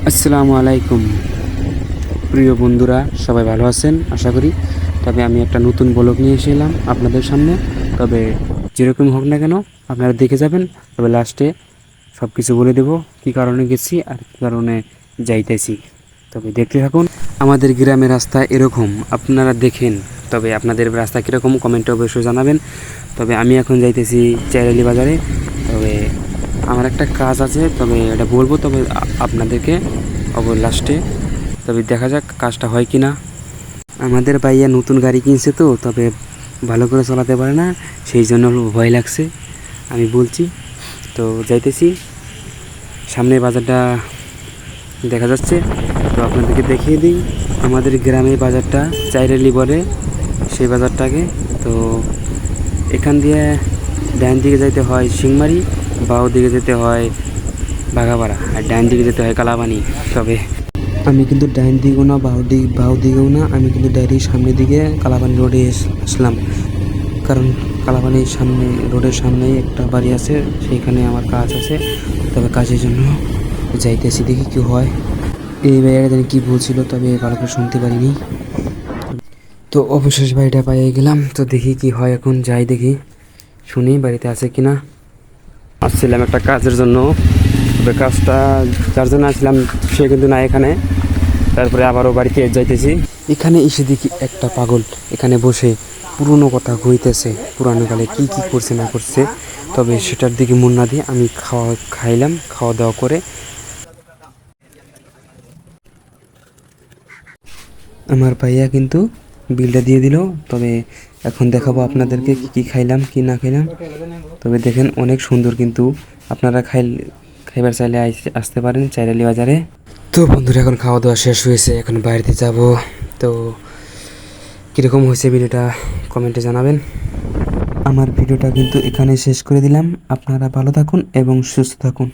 আসসালামু আলাইকুম প্রিয় বন্ধুরা, সবাই ভালো আছেন আশা করি। তবে আমি একটা নতুন ব্লগ নিয়ে এসেছিলাম আপনাদের সামনে। তবে যেরকম হোক না কেন আপনারা দেখে যাবেন। তবে লাস্টে সব কিছু বলে দেব, কী কারণে গেছি আর কী কারণে যাইতেছি। তবে দেখতে থাকুন। আমাদের গ্রামের রাস্তা এরকম, আপনারা দেখেন। তবে আপনাদের রাস্তা কীরকম কমেন্টে অবশ্যই জানাবেন। তবে আমি এখন যাইতেছি চাইরালি বাজারে। তবে আমার একটা কাজ আছে, তবে এটা বলবো তবে আপনাদেরকে লাস্টে। তবে দেখা যাক কাজটা হয় কি না। আমাদের ভাইয়া নতুন গাড়ি কিনছে, তো তবে ভালো করে চালাতে পারে না, সেই জন্য ভয় লাগছে। আমি বলছি তো যাইতেছি, সামনে বাজারটা দেখা যাচ্ছে। তো আপনাদেরকে দেখিয়ে দিই আমাদের গ্রামে বাজারটা চাইরালি বলে সেই বাজারটাকে। তো এখান দিয়ে ডান দিকে যেতে হয় সিংমারি, বাও দিকে যেতে হয় বাঘাপাড়া, আর ডান দিকে যেতে হয় কালাবানি। তবে আমি কিন্তু ডাইন দিকেও না বাউ দিকেও না, আমি কিন্তু ডাইরেক্ট সামনের দিকে কালাপানি রোডে আসলাম। কারণ কালাপানির সামনে, রোডের সামনেই একটা বাড়ি আছে, সেইখানে আমার কাজ আছে। তবে কাজের জন্য যাইতেছি, দেখি কি হয়। এই ভাইয়াটা জানি কী বলছিল, তবে ভালো করে শুনতে পারিনি। তো অবশেষ বাড়িটা পাইয়ে গেলাম। তো দেখি কি হয়, এখন যাই দেখি, শুনি বাড়িতে আছে কি না। আসছিলাম একটা কাজের জন্য, তবে কাজটা যার জন্য আসছিলাম সে কিন্তু না এখানে। তারপরে আবারও বাড়িতে যাইতেছি। এখানে এসে দেখি একটা পাগল এখানে বসে পুরনো কথা কইতেছে, পুরানো কালে কি কি করছে না করছে। তবে সেটার দিকে মন না দিয়ে আমি খাইলাম, খাওয়া দাওয়া করে আমার ভাইয়া কিন্তু বিলটা দিয়ে দিল। তবে এখন দেখাবো আপনাদেরকে কি কি খাইলাম কি না খাইলাম। তবে দেখেন অনেক সুন্দর, কিন্তু আপনারা খাইবার চাইলে আসতে পারেন চাইরালি বাজারে। তো বন্ধুরা, এখন খাওয়া দাওয়া শেষ হয়েছে, এখন বাড়িতে যাব। তো কীরকম হয়েছে ভিডিওটা কমেন্টে জানাবেন। আমার ভিডিওটা কিন্তু এখানে শেষ করে দিলাম। আপনারা ভালো থাকুন এবং সুস্থ থাকুন।